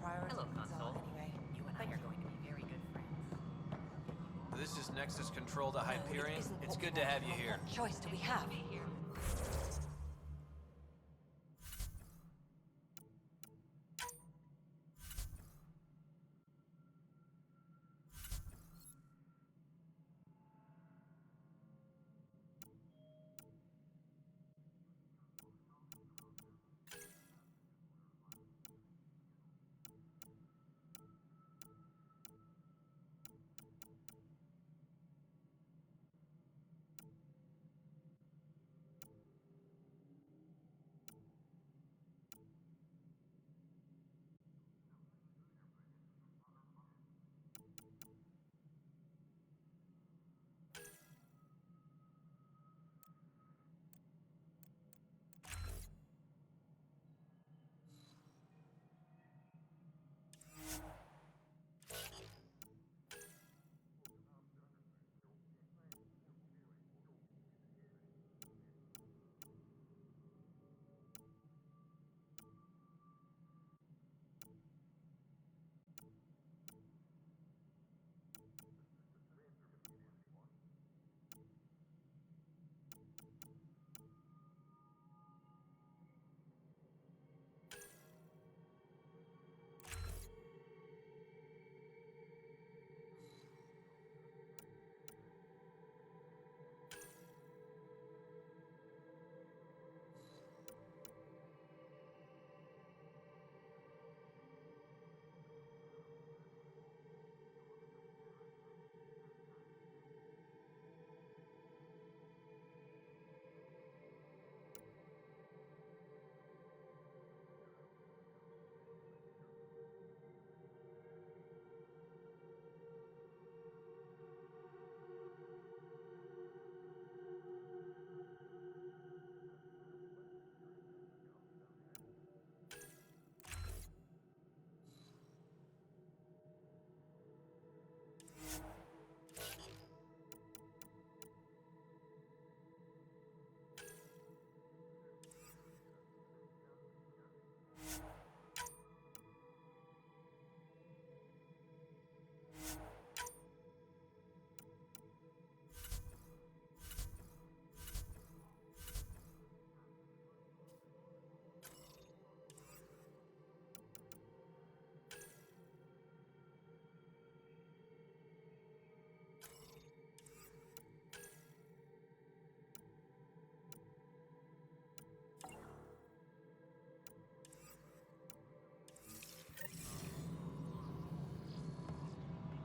priorities Hello, are console. anyway. You and I are going to be very good friends. This is Nexus Control to No, it Hyperion. isn't It's what we good to want. have you here. What choice do we have?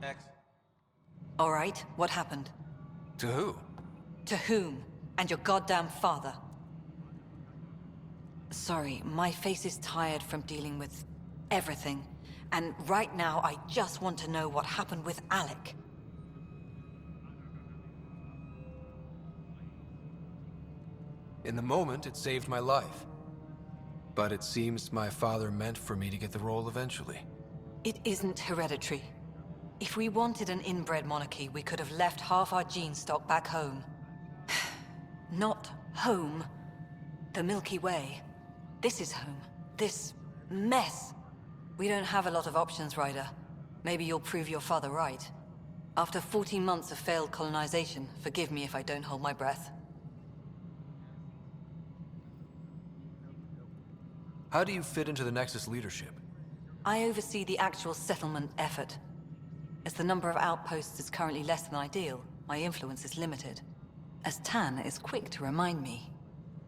X. All right, what happened? To who? To whom? And your goddamn father. Sorry, my face is tired from dealing with everything. And right now, I just want to know what happened with Alec. In the moment, it saved my life. But it seems my father meant for me to get the role eventually. It isn't hereditary. If we wanted an inbred monarchy, we could have left half our gene stock back home. Not home. The Milky Way. This is home. This mess. We don't have a lot of options, Ryder. Maybe you'll prove your father right. After 14 months of failed colonization, forgive me if I don't hold my breath. How do you fit into the Nexus leadership? I oversee the actual settlement effort. As the number of outposts is currently less than ideal, my influence is limited. As Tan is quick to remind me.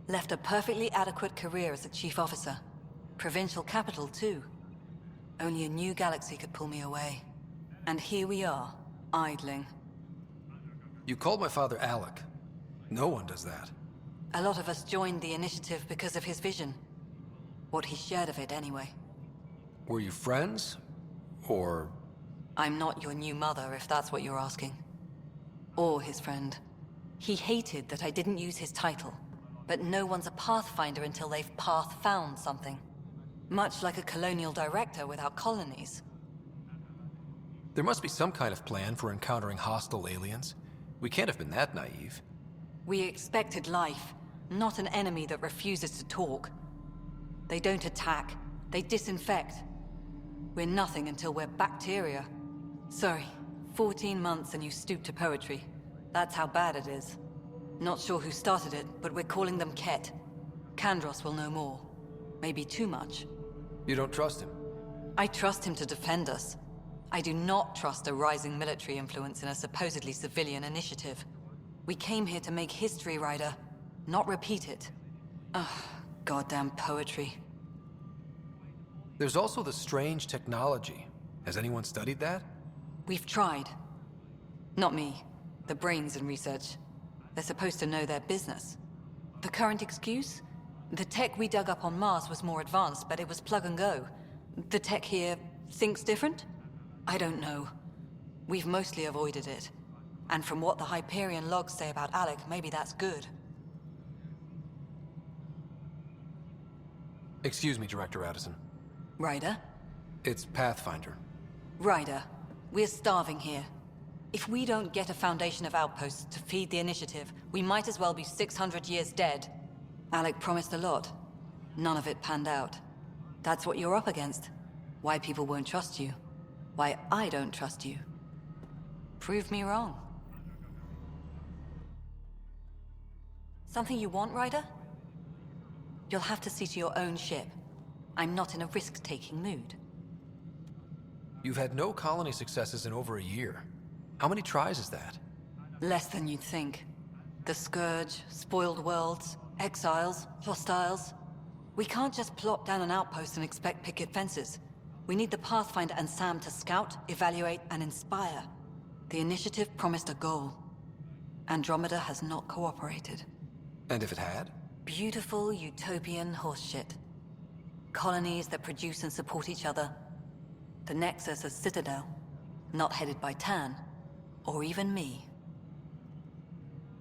Left a perfectly adequate career as a chief officer. Provincial capital, too. Only a new galaxy could pull me away. And here we are, idling. You called my father Alec. No one does that. A lot of us joined the initiative because of his vision. What he shared of it, anyway. Were you friends? Or... I'm not your new mother, if that's what you're asking. Or his friend. He hated that I didn't use his title. But no one's a pathfinder until they've path-found something. Much like a colonial director without colonies. There must be some kind of plan for encountering hostile aliens. We can't have been that naive. We expected life, not an enemy that refuses to talk. They don't attack, they disinfect. We're nothing until we're bacteria. Sorry, 14 months and you stoop to poetry. That's how bad it is. Not sure who started it, but we're calling them Ket. Kandros will know more. Maybe too much. You don't trust him? I trust him to defend us. I do not trust a rising military influence in a supposedly civilian initiative. We came here to make history, Ryder, not repeat it. Ugh, goddamn poetry. There's also the strange technology. Has anyone studied that? We've tried. Not me. The brains in research. They're supposed to know their business. The current excuse? The tech we dug up on Mars was more advanced, but it was plug and go. The tech here thinks different? I don't know. We've mostly avoided it. And from what the Hyperion logs say about Alec, maybe that's good. Excuse me, Director Addison. Ryder? It's Pathfinder. Ryder, we're starving here. If we don't get a foundation of outposts to feed the initiative, we might as well be 600 years dead. Alec promised a lot. None of it panned out. That's what you're up against. Why people won't trust you. Why I don't trust you. Prove me wrong. Something you want, Ryder? You'll have to see to your own ship. I'm not in a risk-taking mood. You've had no colony successes in over a year. How many tries is that? Less than you'd think. The Scourge, spoiled worlds, exiles, hostiles. We can't just plop down an outpost and expect picket fences. We need the Pathfinder and Sam to scout, evaluate, and inspire. The initiative promised a goal. Andromeda has not cooperated. And if it had? Beautiful utopian horseshit. Colonies that produce and support each other. The Nexus a citadel, not headed by Tan, or even me.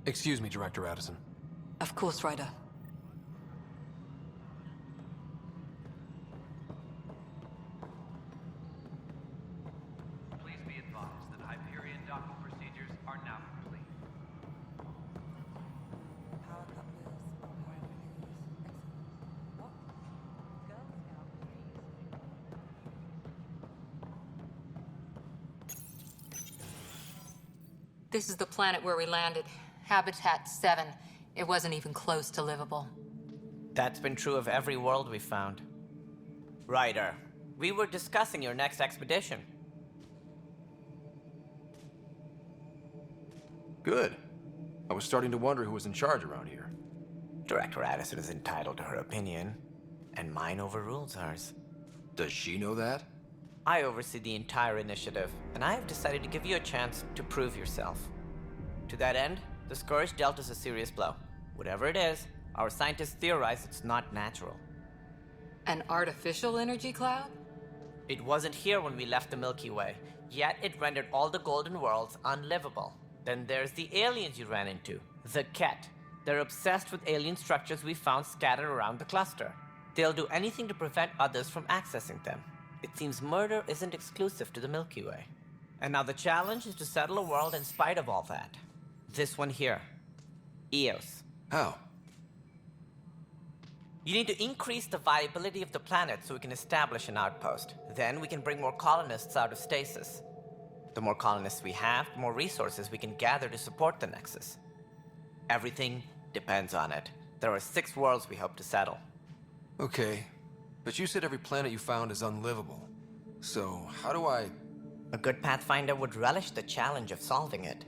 Excuse me, Director Addison. Of course, Ryder. Please be advised that Hyperion docking procedures are now complete. This is the planet where we landed. Habitat 7. It wasn't even close to livable. That's been true of every world we found. Ryder, we were discussing your next expedition. Good. I was starting to wonder who was in charge around here. Director Addison is entitled to her opinion, and mine overrules hers. Does she know that? I oversee the entire initiative, and I have decided to give you a chance to prove yourself. To that end, the Scourge dealt us a serious blow. Whatever it is, our scientists theorize it's not natural. An artificial energy cloud? It wasn't here when we left the Milky Way, yet it rendered all the golden worlds unlivable. Then there's the aliens you ran into, the Ket. They're obsessed with alien structures we found scattered around the cluster. They'll do anything to prevent others from accessing them. It seems murder isn't exclusive to the Milky Way. And now the challenge is to settle a world in spite of all that. This one here. Eos. How? You need to increase the viability of the planet so we can establish an outpost. Then we can bring more colonists out of stasis. The more colonists we have, the more resources we can gather to support the Nexus. Everything depends on it. There are 6 worlds we hope to settle. Okay, but you said every planet you found is unlivable. So, how do I... A good Pathfinder would relish the challenge of solving it.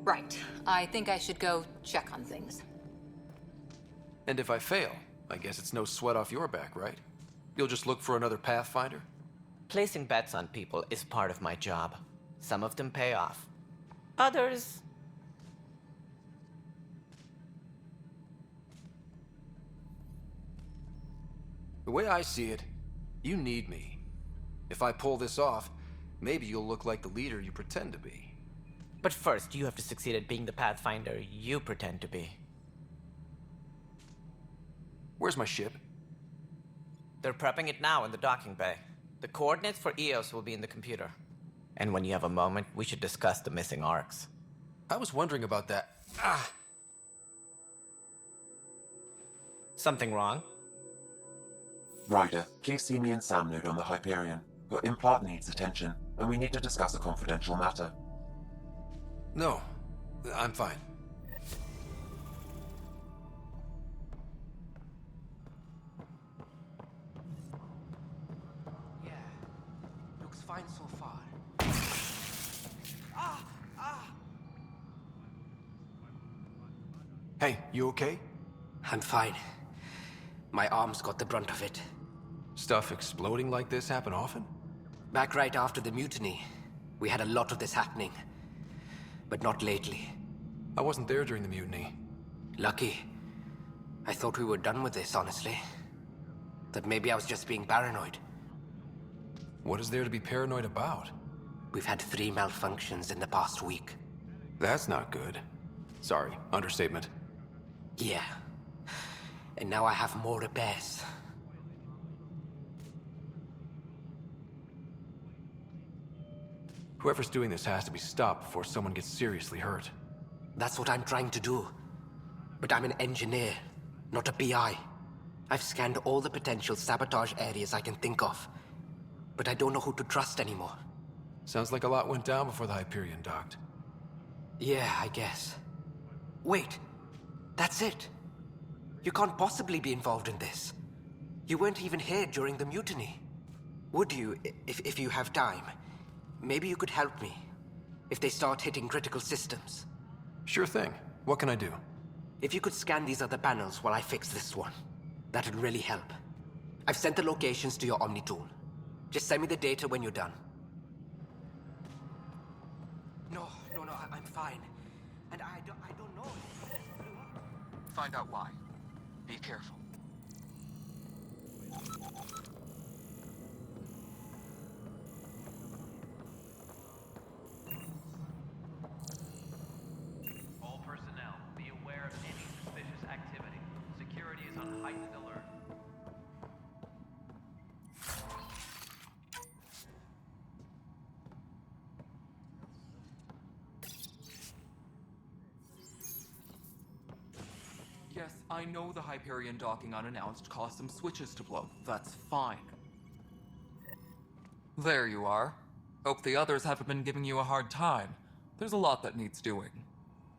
Right. I think I should go check on things. And if I fail, I guess it's no sweat off your back, right? You'll just look for another Pathfinder? Placing bets on people is part of my job. Some of them pay off. Others... The way I see it, you need me. If I pull this off, maybe you'll look like the leader you pretend to be. But first, you have to succeed at being the Pathfinder you pretend to be. Where's my ship? They're prepping it now in the docking bay. The coordinates for Eos will be in the computer. And when you have a moment, we should discuss the missing arcs. I was wondering about that. Something wrong? Ryder, please see me and Sam Node on the Hyperion. Your implant needs attention, and we need to discuss a confidential matter. No, I'm fine. Yeah, looks fine so far. Hey, you okay? I'm fine. My arms got the brunt of it. Stuff exploding like this happen often? Back right after the mutiny, we had a lot of this happening. But not lately. I wasn't there during the mutiny. Lucky. I thought we were done with this, honestly. That maybe I was just being paranoid. What is there to be paranoid about? We've had 3 malfunctions in the past week. That's not good. Sorry, understatement. Yeah. And now I have more repairs. Whoever's doing this has to be stopped before someone gets seriously hurt. That's what I'm trying to do. But I'm an engineer, not a PI. I've scanned all the potential sabotage areas I can think of. But I don't know who to trust anymore. Sounds like a lot went down before the Hyperion docked. Yeah, I guess. Wait. That's it. You can't possibly be involved in this. You weren't even here during the mutiny. Would you, if you have time? Maybe you could help me. If they start hitting critical systems. Sure thing. What can I do? If you could scan these other panels while I fix this one, that'd really help. I've sent the locations to your Omni tool. Just send me the data when you're done. No, I'm fine. And I don't know. Find out why. Be careful. All personnel, be aware of any suspicious activity. Security is on heightened alert. Yes, I know the Hyperion docking unannounced caused some switches to blow. That's fine. There you are. Hope the others haven't been giving you a hard time. There's a lot that needs doing.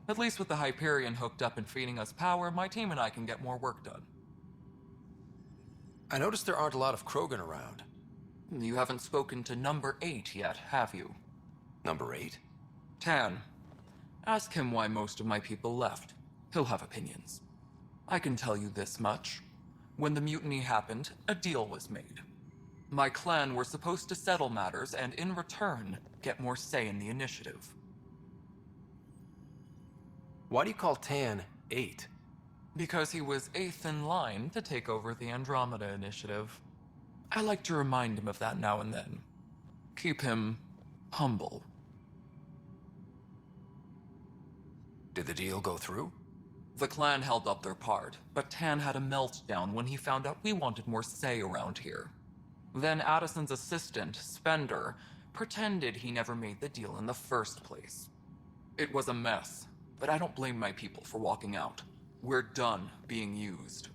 At least with the Hyperion hooked up and feeding us power, my team and I can get more work done. I noticed there aren't a lot of Krogan around. You haven't spoken to number 8 yet, have you? Number 8? Tan. Ask him why most of my people left. He'll have opinions. I can tell you this much. When the mutiny happened, a deal was made. My clan were supposed to settle matters and, in return, get more say in the initiative. Why do you call Tan 8? Because he was 8th in line to take over the Andromeda initiative. I like to remind him of that now and then. Keep him humble. Did the deal go through? The clan held up their part, but Tan had a meltdown when he found out we wanted more say around here. Then Addison's assistant, Spender, pretended he never made the deal in the first place. It was a mess, but I don't blame my people for walking out. We're done being used.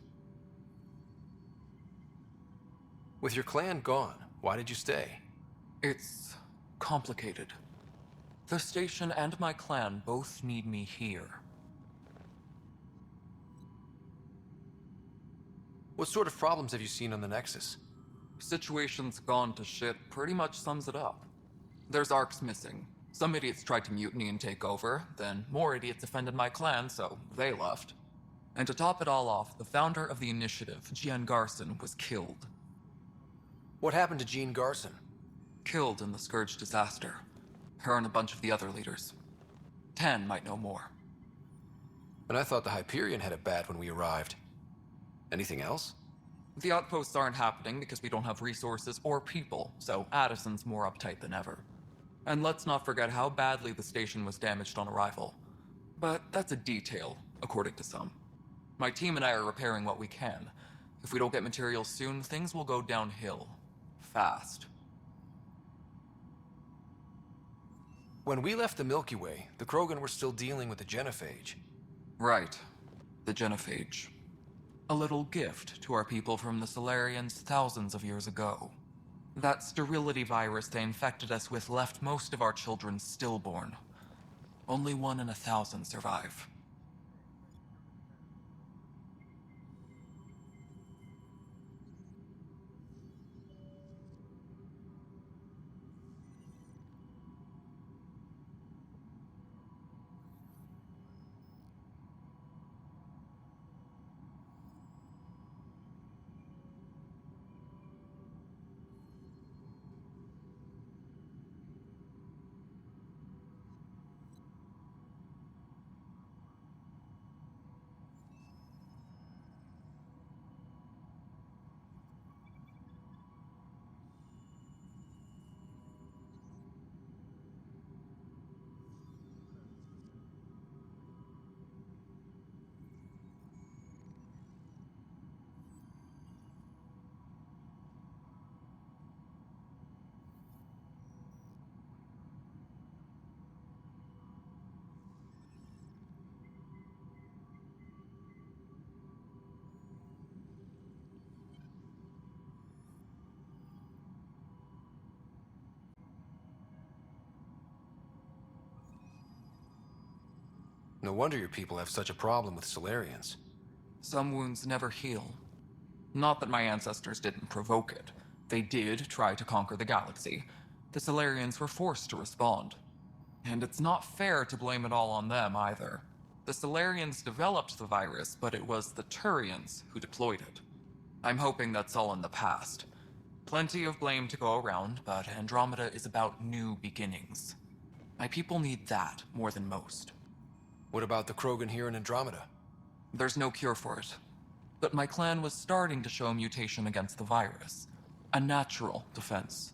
With your clan gone, why did you stay? It's complicated. The station and my clan both need me here. What sort of problems have you seen on the Nexus? Situation's gone to shit pretty much sums it up. There's arcs missing. Some idiots tried to mutiny and take over, then more idiots offended my clan, so they left. And to top it all off, the founder of the initiative, Jean Garson, was killed. What happened to Jean Garson? Killed in the Scourge disaster. Her and a bunch of the other leaders. Tan might know more. And I thought the Hyperion had it bad when we arrived. Anything else? The outposts aren't happening because we don't have resources or people, so Addison's more uptight than ever. And let's not forget how badly the station was damaged on arrival. But that's a detail, according to some. My team and I are repairing what we can. If we don't get materials soon, things will go downhill. Fast. When we left the Milky Way, the Krogan were still dealing with the genophage. Right. The genophage. A little gift to our people from the Solarians thousands of years ago. That sterility virus they infected us with left most of our children stillborn. Only 1 in 1,000 survive. No wonder your people have such a problem with Solarians. Some wounds never heal. Not that my ancestors didn't provoke it. They did try to conquer the galaxy. The Solarians were forced to respond. And it's not fair to blame it all on them either. The Solarians developed the virus, but it was the Turians who deployed it. I'm hoping that's all in the past. Plenty of blame to go around, but Andromeda is about new beginnings. My people need that more than most. What about the Krogan here in Andromeda? There's no cure for it. But my clan was starting to show a mutation against the virus. A natural defense.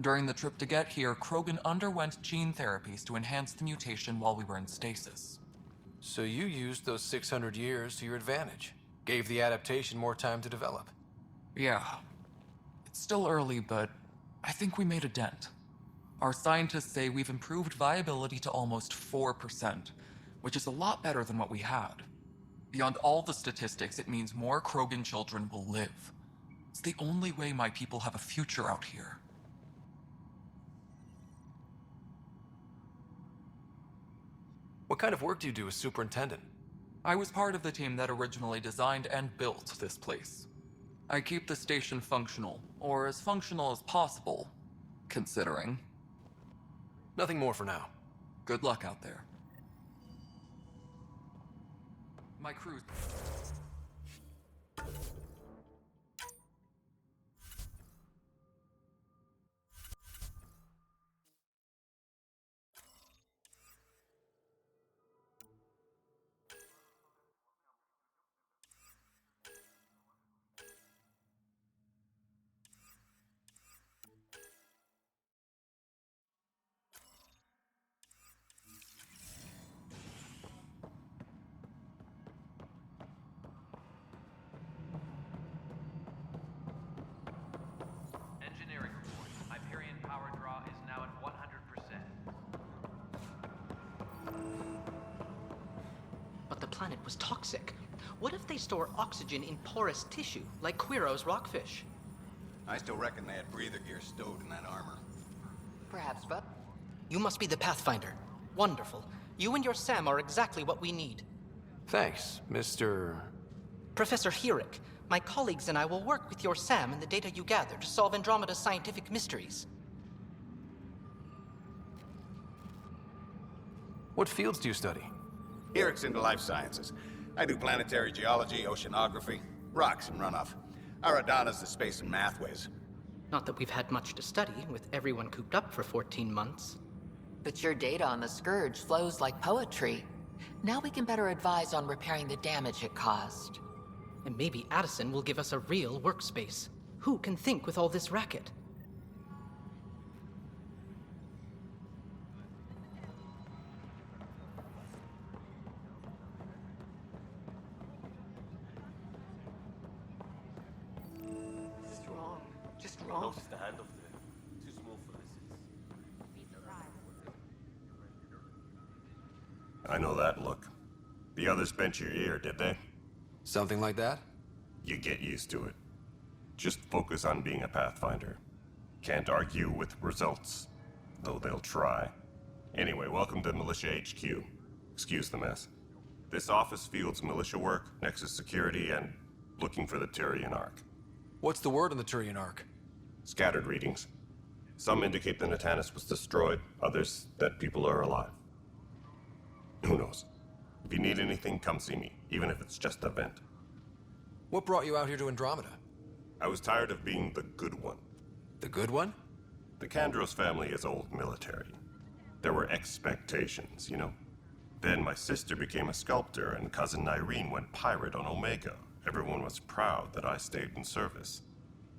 During the trip to get here, Krogan underwent gene therapies to enhance the mutation while we were in stasis. So you used those 600 years to your advantage. Gave the adaptation more time to develop. Yeah. It's still early, but I think we made a dent. Our scientists say we've improved viability to almost 4%, which is a lot better than what we had. Beyond all the statistics, it means more Krogan children will live. It's the only way my people have a future out here. What kind of work do you do as superintendent? I was part of the team that originally designed and built this place. I keep the station functional, or as functional as possible, considering. Nothing more for now. Good luck out there. My crew's... Engineering report. Hyperion power draw is now at 100%. But the planet was toxic. What if they store oxygen in porous tissue, like Quiro's rockfish? I still reckon they had breather gear stowed in that armor. Perhaps, but... You must be the Pathfinder. Wonderful. You and your Sam are exactly what we need. Thanks, Mr... Professor Herrick, my colleagues and I will work with your Sam and the data you gather to solve Andromeda's scientific mysteries. What fields do you study? Herrick's into life sciences. I do planetary geology, oceanography, rocks and runoff. Aradana's the space and math whiz. Not that we've had much to study, with everyone cooped up for 14 months. But your data on the Scourge flows like poetry. Now we can better advise on repairing the damage it caused. And maybe Addison will give us a real workspace. Who can think with all this racket? Just wrong. Just wrong. Notice the handoff there. Too small for this. I know that look. The others bent your ear, did they? Something like that? You get used to it. Just focus on being a Pathfinder. Can't argue with results, though they'll try. Anyway, welcome to Militia HQ. Excuse the mess. This office fields militia work, Nexus security, and looking for the Tyrian Ark. What's the word on the Tyrian Ark? Scattered readings. Some indicate the Natanus was destroyed, others that people are alive. Who knows? If you need anything, come see me, even if it's just a vent. What brought you out here to Andromeda? I was tired of being the good one. The good one? The Kandros family is old military. There were expectations, you know? Then my sister became a sculptor, and cousin Irene went pirate on Omega. Everyone was proud that I stayed in service.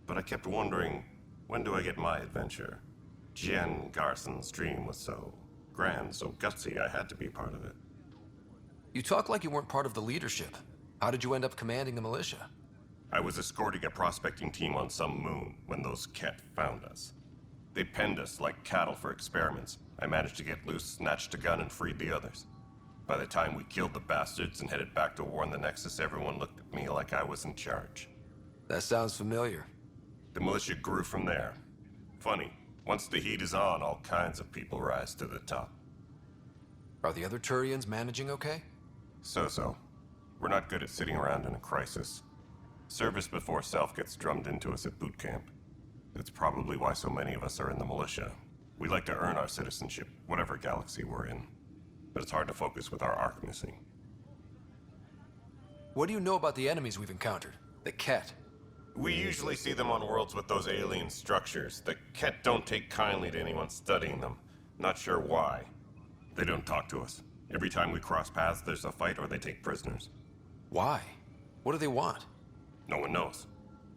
But I kept wondering, when do I get my adventure? Jen Garson's dream was so grand, so gutsy, I had to be part of it. You talk like you weren't part of the leadership. How did you end up commanding the militia? I was escorting a prospecting team on some moon when those Ket found us. They penned us like cattle for experiments. I managed to get loose, snatched a gun, and freed the others. By the time we killed the bastards and headed back to war in the Nexus, everyone looked at me like I was in charge. That sounds familiar. The militia grew from there. Funny, once the heat is on, all kinds of people rise to the top. Are the other Turians managing okay? So-so. We're not good at sitting around in a crisis. Service before self gets drummed into us at boot camp. That's probably why so many of us are in the militia. We like to earn our citizenship, whatever galaxy we're in. But it's hard to focus with our arc missing. What do you know about the enemies we've encountered? The Ket? We usually see them on worlds with those alien structures. The Ket don't take kindly to anyone studying them. Not sure why. They don't talk to us. Every time we cross paths, there's a fight or they take prisoners. Why? What do they want? No one knows.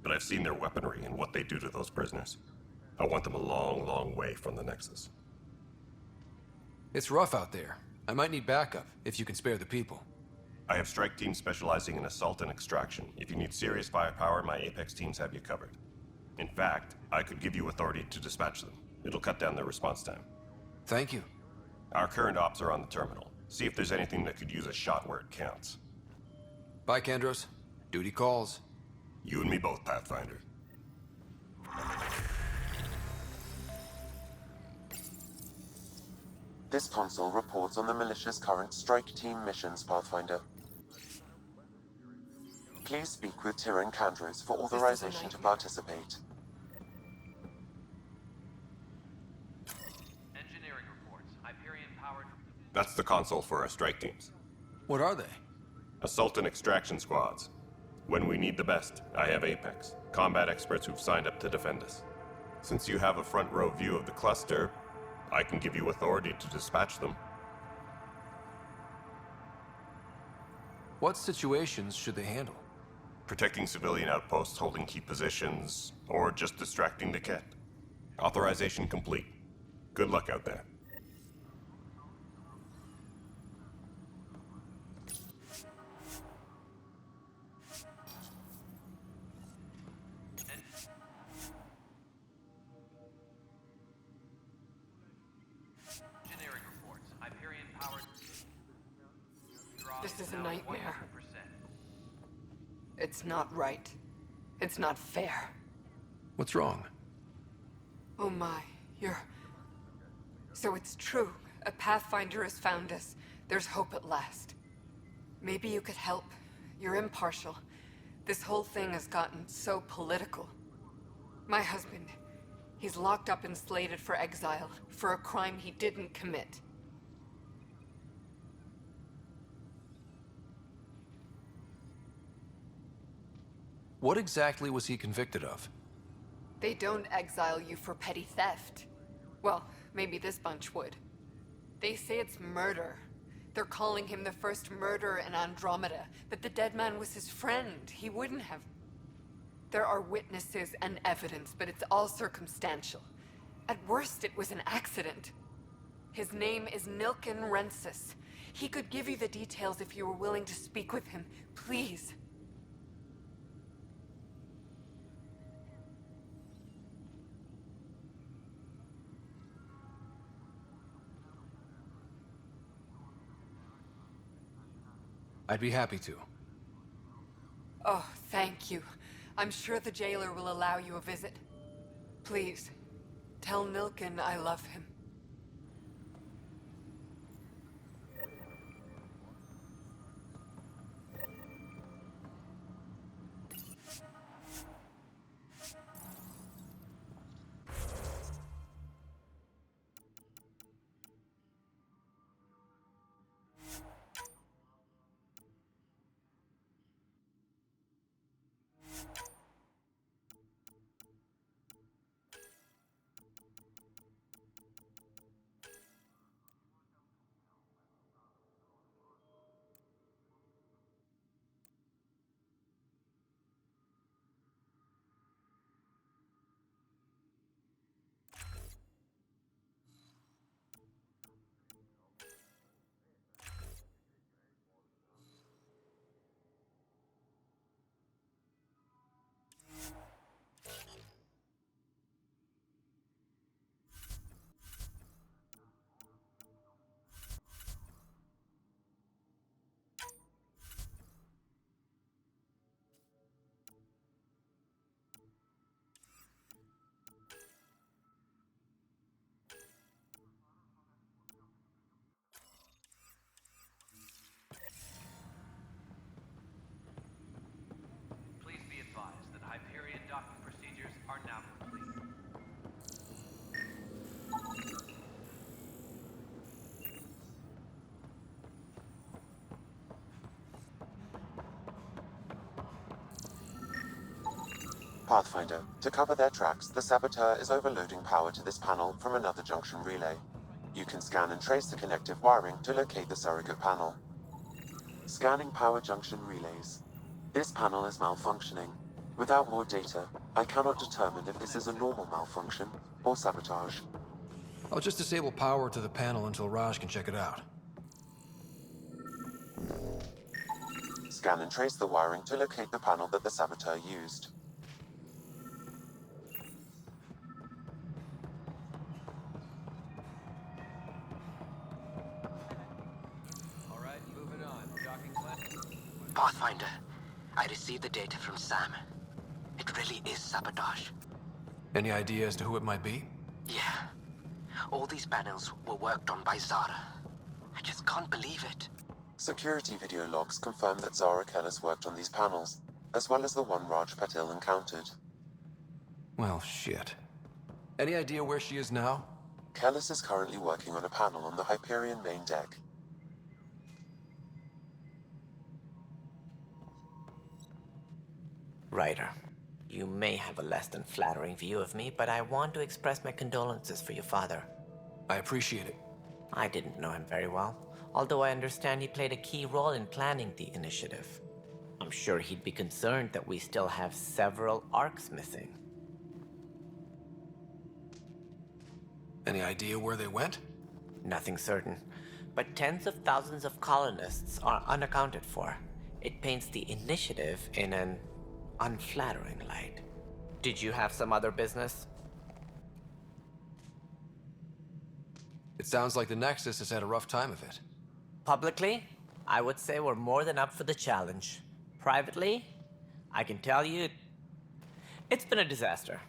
But I've seen their weaponry and what they do to those prisoners. I want them a long, long way from the Nexus. It's rough out there. I might need backup, if you can spare the people. I have strike teams specializing in assault and extraction. If you need serious firepower, my Apex teams have you covered. In fact, I could give you authority to dispatch them. It'll cut down their response time. Thank you. Our current ops are on the terminal. See if there's anything that could use a shot where it counts. Bye, Kandros. Duty calls. You and me both, Pathfinder. This console reports on the militia's current strike team missions, Pathfinder. Please speak with Tyrion Kandros for authorization to participate. Engineering reports. Hyperion-powered... That's the console for our strike teams. What are they? Assault and extraction squads. When we need the best, I have Apex, combat experts who've signed up to defend us. Since you have a front row view of the cluster, I can give you authority to dispatch them. What situations should they handle? Protecting civilian outposts, holding key positions, or just distracting the Ket. Authorization complete. Good luck out there. Engineering reports. Hyperion-powered... This is a nightmare. It's not right. It's not fair. What's wrong? Oh my, you're... So it's true. A Pathfinder has found us. There's hope at last. Maybe you could help. You're impartial. This whole thing has gotten so political. My husband, he's locked up and slated for exile for a crime he didn't commit. What exactly was he convicted of? They don't exile you for petty theft. Well, maybe this bunch would. They say it's murder. They're calling him the first murderer in Andromeda, but the dead man was his friend. He wouldn't have... There are witnesses and evidence, but it's all circumstantial. At worst, it was an accident. His name is Nilken Rensis. He could give you the details if you were willing to speak with him. Please. I'd be happy to. Oh, thank you. I'm sure the jailer will allow you a visit. Please, tell Nilken I love him. Please be advised that Hyperion docking procedures are now complete. Pathfinder, to cover their tracks, the saboteur is overloading power to this panel from another junction relay. You can scan and trace the connective wiring to locate the surrogate panel. Scanning power junction relays. This panel is malfunctioning. Without more data, I cannot determine if this is a normal malfunction or sabotage. I'll just disable power to the panel until Raj can check it out. Scan and trace the wiring to locate the panel that the saboteur used. All right, moving on. Docking plan. Pathfinder, I received the data from Sam. It really is sabotage. Any idea as to who it might be? Yeah. All these panels were worked on by Zara. I just can't believe it. Security video logs confirm that Zara Kellis worked on these panels, as well as the one Raj Patil encountered. Well, shit. Any idea where she is now? Kellis is currently working on a panel on the Hyperion main deck. Ryder, you may have a less than flattering view of me, but I want to express my condolences for your father. I appreciate it. I didn't know him very well, although I understand he played a key role in planning the initiative. I'm sure he'd be concerned that we still have several arcs missing. Any idea where they went? Nothing certain, but tens of thousands of colonists are unaccounted for. It paints the initiative in an unflattering light. Did you have some other business? It sounds like the Nexus has had a rough time of it. Publicly, I would say we're more than up for the challenge. Privately, I can tell you, it's been a disaster.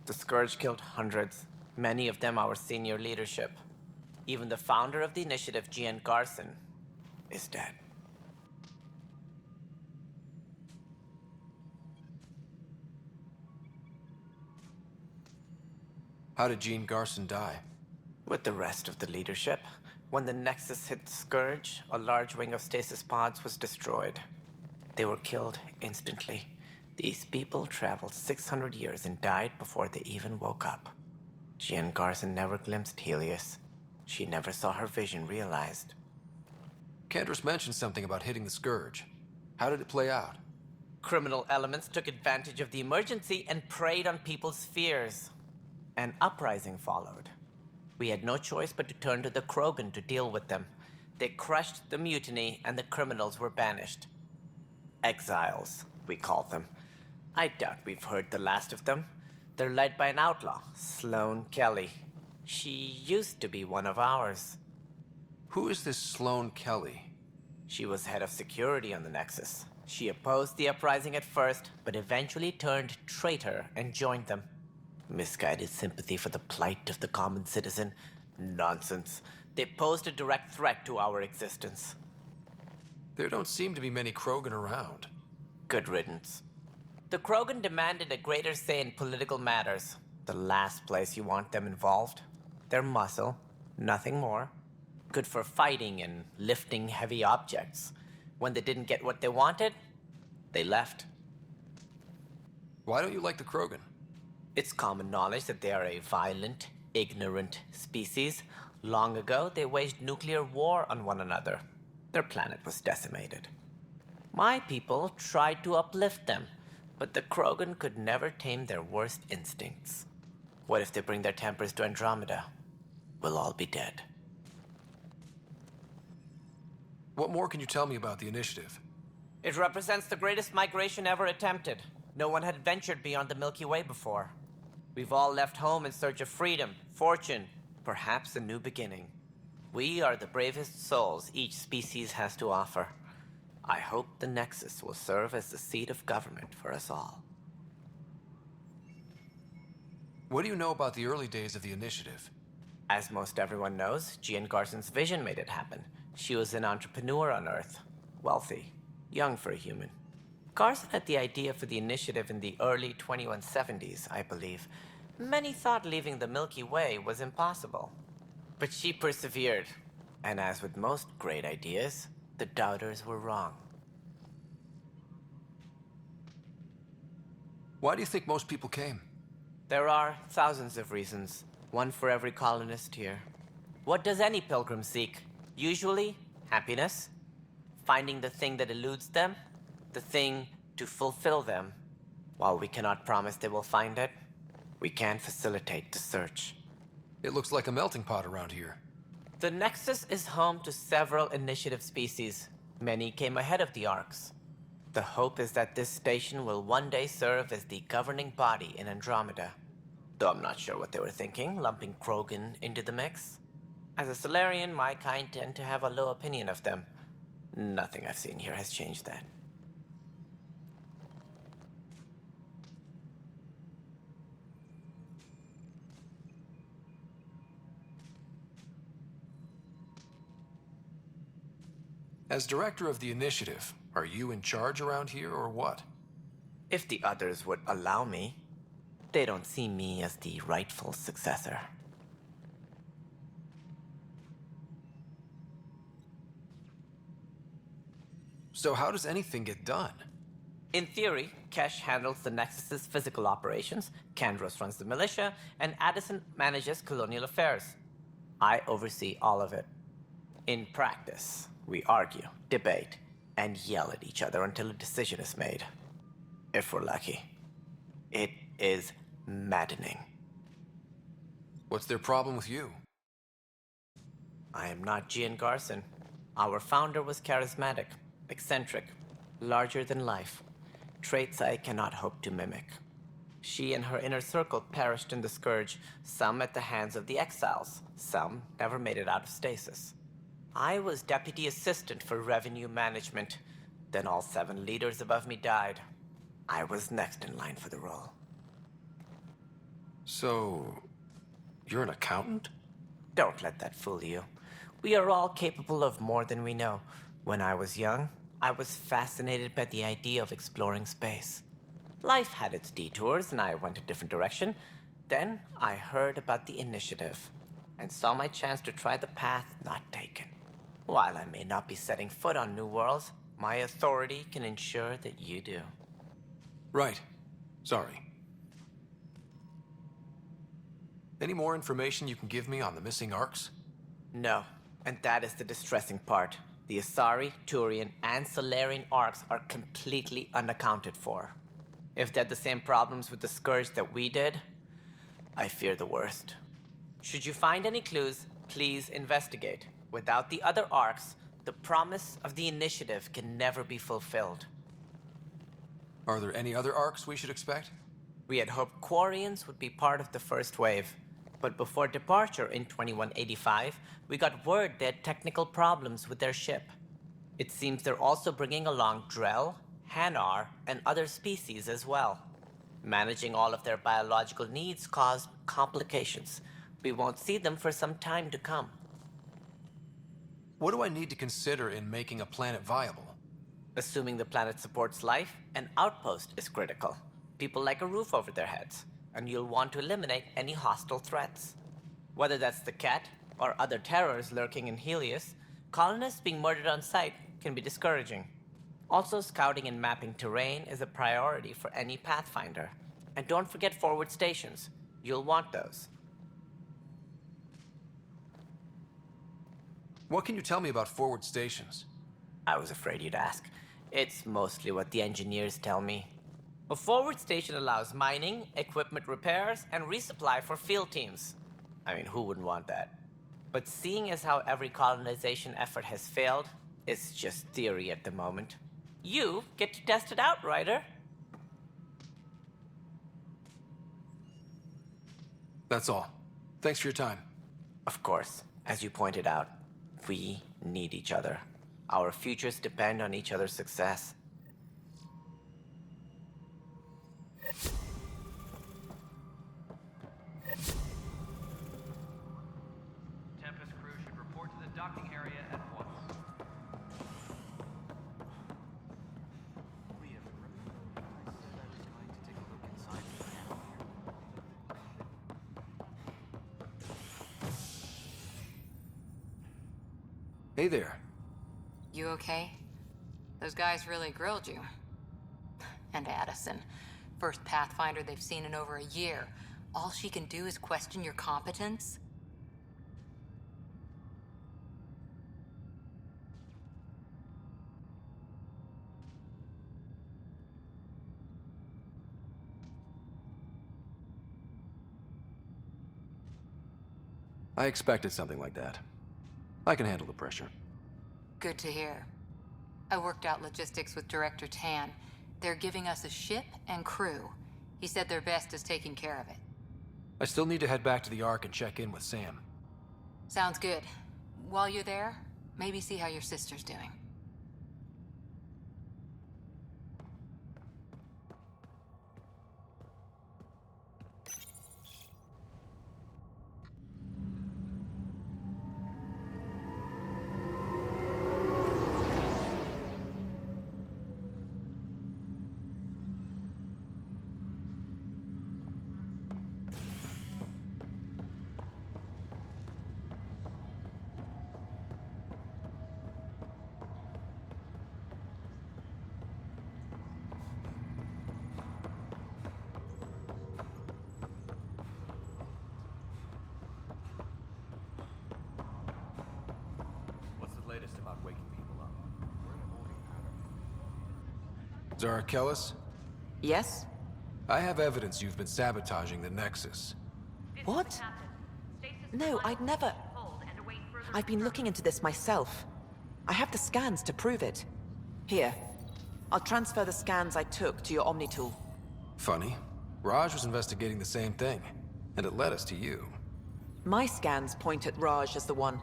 The Scourge killed hundreds, many of them our senior leadership. Even the founder of the initiative, Gian Garson, is dead. How did Jean Garson die? With the rest of the leadership, when the Nexus hit the Scourge, a large wing of stasis pods was destroyed. They were killed instantly. These people traveled 600 years and died before they even woke up. Jean Garson never glimpsed Helios. She never saw her vision realized. Candrass mentioned something about hitting the Scourge. How did it play out? Criminal elements took advantage of the emergency and preyed on people's fears. An uprising followed. We had no choice but to turn to the Krogan to deal with them. They crushed the mutiny and the criminals were banished. Exiles, we call them. I doubt we've heard the last of them. They're led by an outlaw, Sloane Kelly. She used to be one of ours. Who is this Sloane Kelly? She was head of security on the Nexus. She opposed the uprising at first, but eventually turned traitor and joined them. Misguided sympathy for the plight of the common citizen? Nonsense. They posed a direct threat to our existence. There don't seem to be many Krogan around. Good riddance. The Krogan demanded a greater say in political matters. The last place you want them involved. Their muscle, nothing more. Good for fighting and lifting heavy objects. When they didn't get what they wanted, they left. Why don't you like the Krogan? It's common knowledge that they are a violent, ignorant species. Long ago, they waged nuclear war on one another. Their planet was decimated. My people tried to uplift them, but the Krogan could never tame their worst instincts. What if they bring their tempers to Andromeda? We'll all be dead. What more can you tell me about the initiative? It represents the greatest migration ever attempted. No one had ventured beyond the Milky Way before. We've all left home in search of freedom, fortune, perhaps a new beginning. We are the bravest souls each species has to offer. I hope the Nexus will serve as the seat of government for us all. What do you know about the early days of the initiative? As most everyone knows, Jean Garson's vision made it happen. She was an entrepreneur on Earth. Wealthy. Young for a human. Garson had the idea for the initiative in the early 2170s, I believe. Many thought leaving the Milky Way was impossible. But she persevered. And as with most great ideas, the doubters were wrong. Why do you think most people came? There are thousands of reasons, one for every colonist here. What does any pilgrim seek? Usually, happiness, finding the thing that eludes them, the thing to fulfill them. While we cannot promise they will find it, we can facilitate the search. It looks like a melting pot around here. The Nexus is home to several initiative species. Many came ahead of the Arks. The hope is that this station will one day serve as the governing body in Andromeda. Though I'm not sure what they were thinking, lumping Krogan into the mix. As a Solarian, my kind tend to have a low opinion of them. Nothing I've seen here has changed that. As director of the initiative, are you in charge around here or what? If the others would allow me, they don't see me as the rightful successor. So how does anything get done? In theory, Kesh handles the Nexus's physical operations, Kandros runs the militia, and Addison manages colonial affairs. I oversee all of it. In practice, we argue, debate, and yell at each other until a decision is made. If we're lucky. It is maddening. What's their problem with you? I am not Gian Garson. Our founder was charismatic, eccentric, larger than life. Traits I cannot hope to mimic. She and her inner circle perished in the Scourge, some at the hands of the Exiles, some never made it out of stasis. I was deputy assistant for revenue management. Then all 7 leaders above me died. I was next in line for the role. So, you're an accountant? Don't let that fool you. We are all capable of more than we know. When I was young, I was fascinated by the idea of exploring space. Life had its detours, and I went a different direction. Then I heard about the initiative, and saw my chance to try the path not taken. While I may not be setting foot on new worlds, my authority can ensure that you do. Right. Sorry. Any more information you can give me on the missing Arks? No, and that is the distressing part. The Asari, Turian, and Solarian Arks are completely unaccounted for. If they had the same problems with the Scourge that we did, I fear the worst. Should you find any clues, please investigate. Without the other Arks, the promise of the initiative can never be fulfilled. Are there any other Arks we should expect? We had hoped Quarians would be part of the first wave. But before departure in 2185, we got word they had technical problems with their ship. It seems they're also bringing along Drell, Hanar, and other species as well. Managing all of their biological needs caused complications. We won't see them for some time to come. What do I need to consider in making a planet viable? Assuming the planet supports life, an outpost is critical. People like a roof over their heads, and you'll want to eliminate any hostile threats. Whether that's the cat or other terrors lurking in Helios, colonists being murdered on sight can be discouraging. Also, scouting and mapping terrain is a priority for any Pathfinder. And don't forget forward stations. You'll want those. What can you tell me about forward stations? I was afraid you'd ask. It's mostly what the engineers tell me. A forward station allows mining, equipment repairs, and resupply for field teams. I mean, who wouldn't want that? But seeing as how every colonization effort has failed, it's just theory at the moment. You get to test it out, Ryder. That's all. Thanks for your time. Of course, as you pointed out, we need each other. Our futures depend on each other's success. Tempest crew should report to the docking area at once. Hey there. You okay? Those guys really grilled you. And Addison. First Pathfinder they've seen in over a year. All she can do is question your competence? I expected something like that. I can handle the pressure. Good to hear. I worked out logistics with Director Tan. They're giving us a ship and crew. He said their best is taking care of it. I still need to head back to the Ark and check in with Sam. Sounds good. While you're there, maybe see how your sister's doing. What's the latest about waking people up? We're in a holding pattern. Zara Kellis? Yes? I have evidence you've been sabotaging the Nexus. What? No, I'd never... I've been looking into this myself. I have the scans to prove it. Here. I'll transfer the scans I took to your Omni tool. Funny. Raj was investigating the same thing, and it led us to you. My scans point at Raj as the one.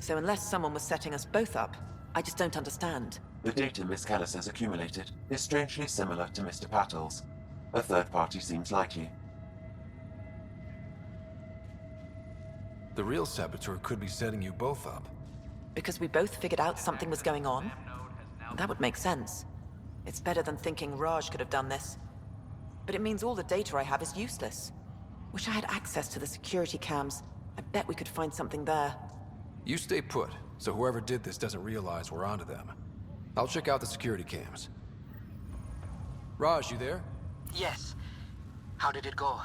So unless someone was setting us both up, I just don't understand. The data Miss Kellis has accumulated is strangely similar to Mr. Patel's. A third party seems likely. The real saboteur could be setting you both up. Because we both figured out something was going on? That would make sense. It's better than thinking Raj could have done this. But it means all the data I have is useless. Wish I had access to the security cams. I bet we could find something there. You stay put, so whoever did this doesn't realize we're onto them. I'll check out the security cams. Raj, you there? Yes. How did it go?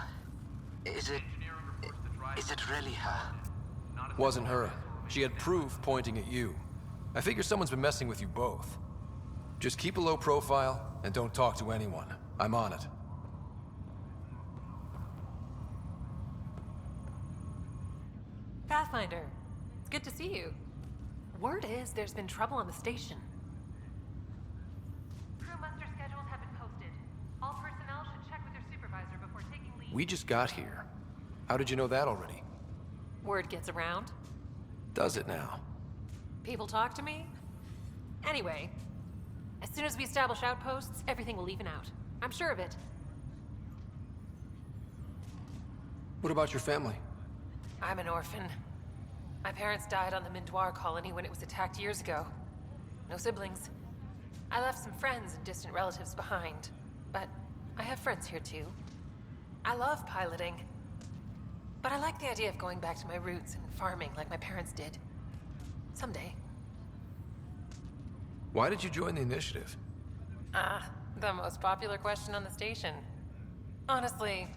Is it really her? Wasn't her. She had proof pointing at you. I figure someone's been messing with you both. Just keep a low profile, and don't talk to anyone. I'm on it. Pathfinder, it's good to see you. Word is there's been trouble on the station. Crew muster schedules have been posted. All personnel should check with their supervisor before taking leave. We just got here. How did you know that already? Word gets around. Does it now? People talk to me. Anyway, As soon as we establish outposts, everything will even out. I'm sure of it. What about your family? I'm an orphan. My parents died on the Mindoir colony when it was attacked years ago. No siblings. I left some friends and distant relatives behind, but I have friends here too. I love piloting, but I like the idea of going back to my roots and farming like my parents did. Someday. Why did you join the initiative? The most popular question on the station. Honestly,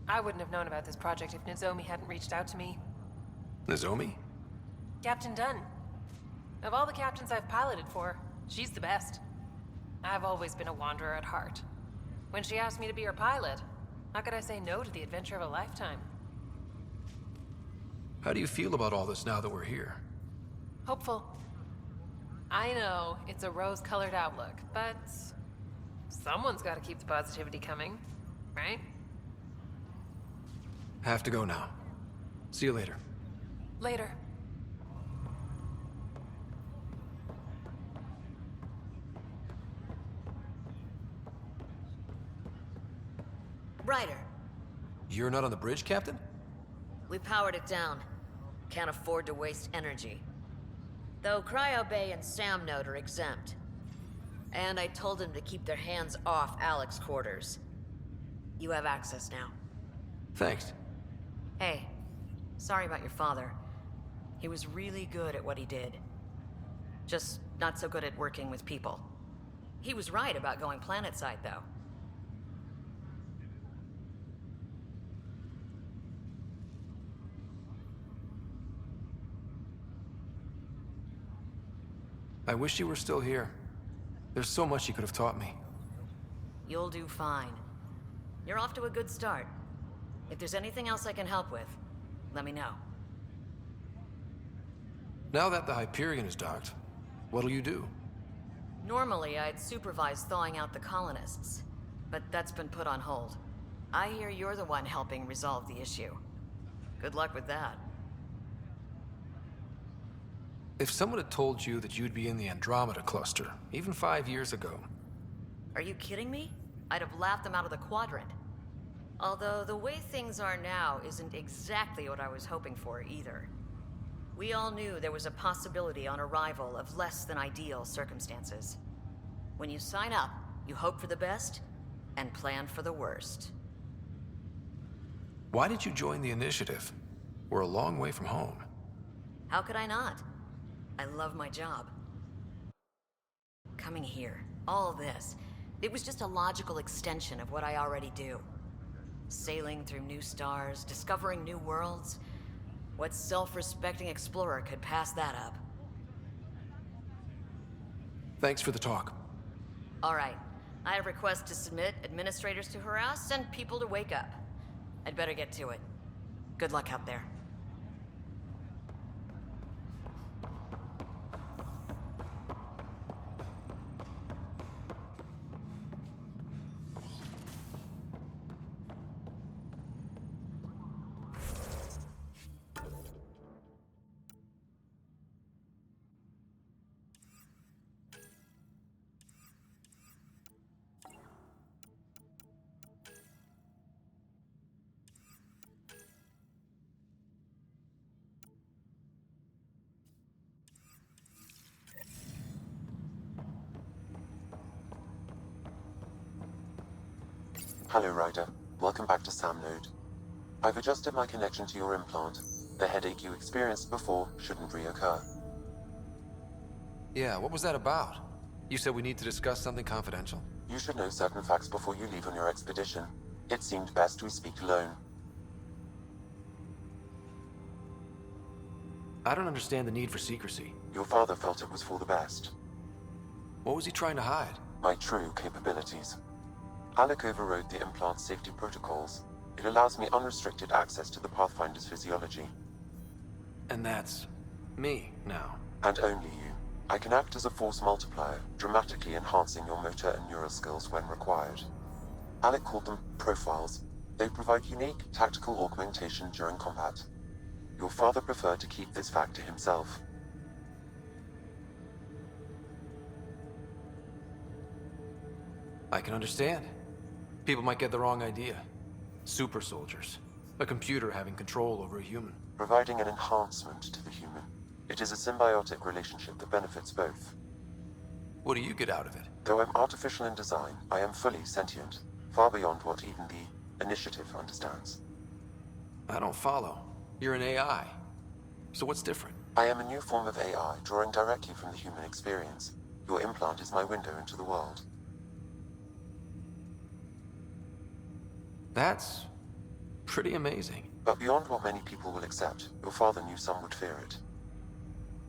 I wouldn't have known about this project if Nozomi hadn't reached out to me. Nozomi? Captain Dunn. Of all the captains I've piloted for, she's the best. I've always been a wanderer at heart. When she asked me to be her pilot, how could I say no to the adventure of a lifetime? How do you feel about all this now that we're here? Hopeful. I know it's a rose-colored outlook, but someone's got to keep the positivity coming, right? Have to go now. See you later. Later. Ryder, You're not on the bridge, Captain? we powered it down. Can't afford to waste energy. Though Cryo Bay and Sam Node are exempt. And I told them to keep their hands off Alec's quarters. You have access now. Thanks. Hey, sorry about your father. He was really good at what he did. Just not so good at working with people. He was right about going planetside, though. I wish you were still here. There's so much you could have taught me. You'll do fine. You're off to a good start. If there's anything else I can help with, let me know. Now that the Hyperion is docked, what'll you do? Normally, I'd supervise thawing out the colonists, but that's been put on hold. I hear you're the one helping resolve the issue. Good luck with that. If someone had told you that you'd be in the Andromeda cluster, even 5 years ago... Are you kidding me? I'd have laughed them out of the quadrant. Although the way things are now isn't exactly what I was hoping for either. We all knew there was a possibility on arrival of less than ideal circumstances. When you sign up, you hope for the best and plan for the worst. Why did you join the initiative? We're a long way from home. How could I not? I love my job. Coming here, all this, it was just a logical extension of what I already do. Sailing through new stars, discovering new worlds. What self-respecting explorer could pass that up? Thanks for the talk. All right. I have requests to submit, administrators to harass, and people to wake up. I'd better get to it. Good luck out there. Hello, Ryder. Welcome back to Sam Node. I've adjusted my connection to your implant. The headache you experienced before shouldn't reoccur. Yeah, what was that about? You said we need to discuss something confidential? You should know certain facts before you leave on your expedition. It seemed best we speak alone. I don't understand the need for secrecy. Your father felt it was for the best. What was he trying to hide? My true capabilities. Alec overrode the implant's safety protocols. It allows me unrestricted access to the Pathfinder's physiology. And that's... me, now. And only you. I can act as a force multiplier, dramatically enhancing your motor and neural skills when required. Alec called them profiles. They provide unique, tactical augmentation during combat. Your father preferred to keep this fact to himself. I can understand. People might get the wrong idea. Super soldiers. A computer having control over a human. Providing an enhancement to the human. It is a symbiotic relationship that benefits both. What do you get out of it? Though I'm artificial in design, I am fully sentient. Far beyond what even the Initiative understands. I don't follow. You're an AI. So what's different? I am a new form of AI, drawing directly from the human experience. Your implant is my window into the world. That's pretty amazing. But beyond what many people will accept, your father knew some would fear it.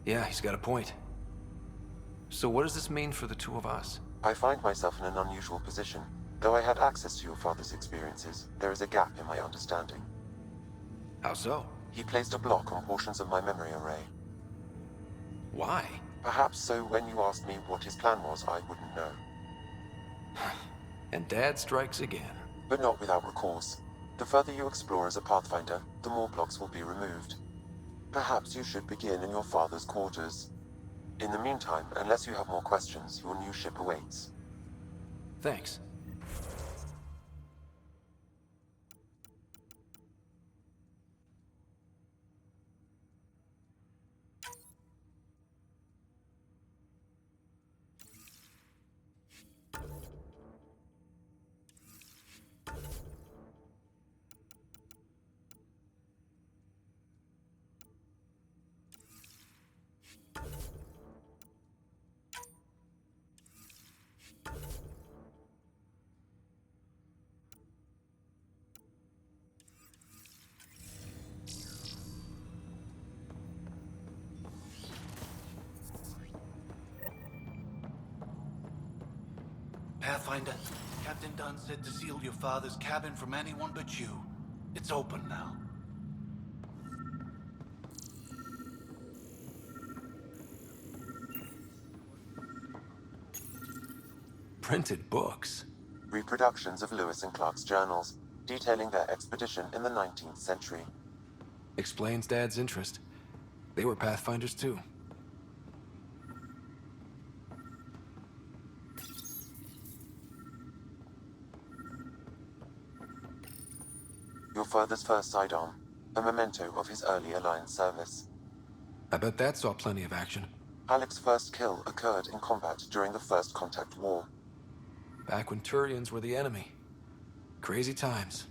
Yeah, he's got a point. So what does this mean for the two of us? I find myself in an unusual position. Though I had access to your father's experiences, there is a gap in my understanding. How so? He placed a block on portions of my memory array. Why? Perhaps so when you asked me what his plan was, I wouldn't know. And Dad strikes again. But not without recourse. The further you explore as a Pathfinder, the more blocks will be removed. Perhaps you should begin in your father's quarters. In the meantime, unless you have more questions, your new ship awaits. Thanks. Pathfinder, Captain Dunn said to seal your father's cabin from anyone but you. It's open now. Printed books? Reproductions of Lewis and Clark's journals, detailing their expedition in the 19th century. Explains Dad's interest. They were Pathfinders too. Your father's first sidearm, a memento of his early Alliance service. I bet that saw plenty of action. Alec's first kill occurred in combat during the First Contact War. Back when Turians were the enemy. Crazy times.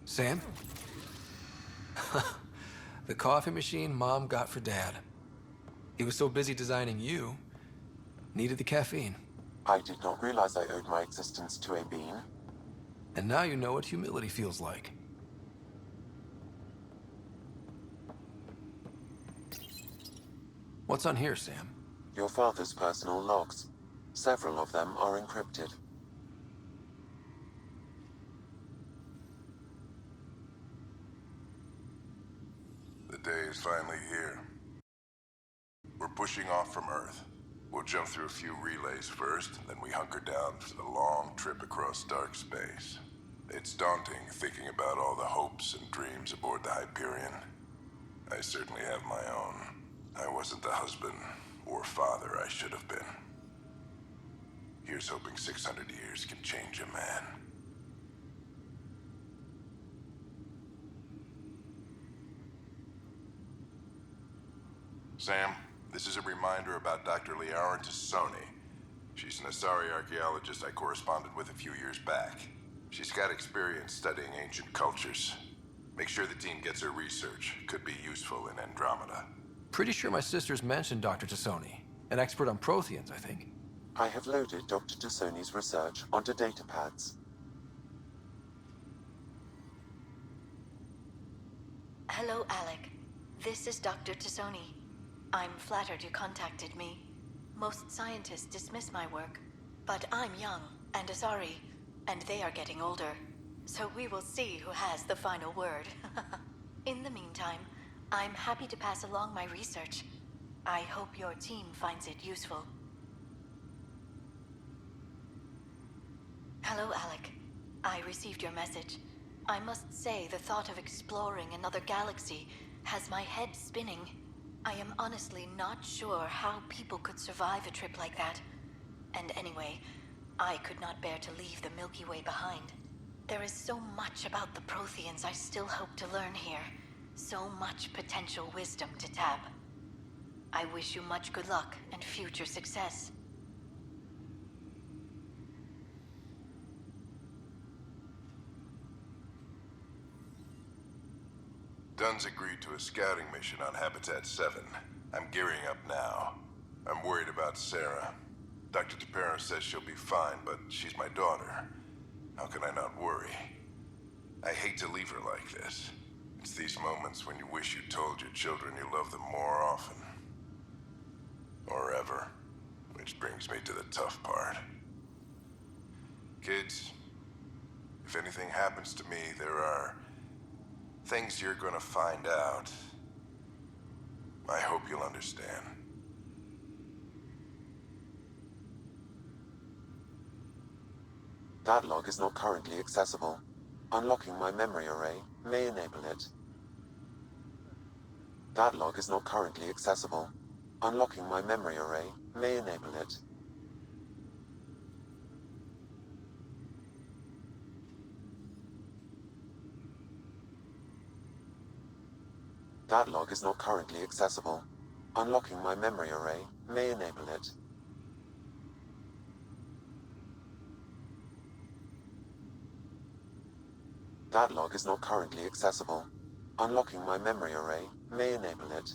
Sam? The coffee machine Mom got for Dad. He was so busy designing you, needed the caffeine. I did not realize I owed my existence to a bean. And now you know what humility feels like. What's on here, Sam? Your father's personal logs. Several of them are encrypted. The day is finally here. We're pushing off from Earth. We'll jump through a few relays first, then we hunker down for the long trip across dark space. It's daunting thinking about all the hopes and dreams aboard the Hyperion. I certainly have my own. I wasn't the husband or father I should have been. Here's hoping 600 years can change a man. Sam, this is a reminder about Dr. Liara Tassoni. She's an Asari archaeologist I corresponded with a few years back. She's got experience studying ancient cultures. Make sure the team gets her research. Could be useful in Andromeda. Pretty sure my sisters mentioned Dr. Tassoni. An expert on Protheans, I think. I have loaded Dr. Tassoni's research onto datapads. Hello, Alec. This is Dr. Tassoni. I'm flattered you contacted me. Most scientists dismiss my work, but I'm young and Asari, and they are getting older. So we will see who has the final word. In the meantime, I'm happy to pass along my research. I hope your team finds it useful. Hello, Alec. I received your message. I must say the thought of exploring another galaxy has my head spinning. I am honestly not sure how people could survive a trip like that. And anyway, I could not bear to leave the Milky Way behind. There is so much about the Protheans I still hope to learn here. So much potential wisdom to tap. I wish you much good luck and future success. Dunn's agreed to a scouting mission on Habitat 7. I'm gearing up now. I'm worried about Sarah. Dr. Tapero says she'll be fine, but she's my daughter. How can I not worry? I hate to leave her like this. It's these moments when you wish you told your children you love them more often. Or ever. Which brings me to the tough part. Kids, if anything happens to me, there are things you're gonna find out. I hope you'll understand. That log is not currently accessible. Unlocking my memory array may enable it. That log is not currently accessible. Unlocking my memory array may enable it. That log is not currently accessible. Unlocking my memory array may enable it. That log is not currently accessible. Unlocking my memory array may enable it.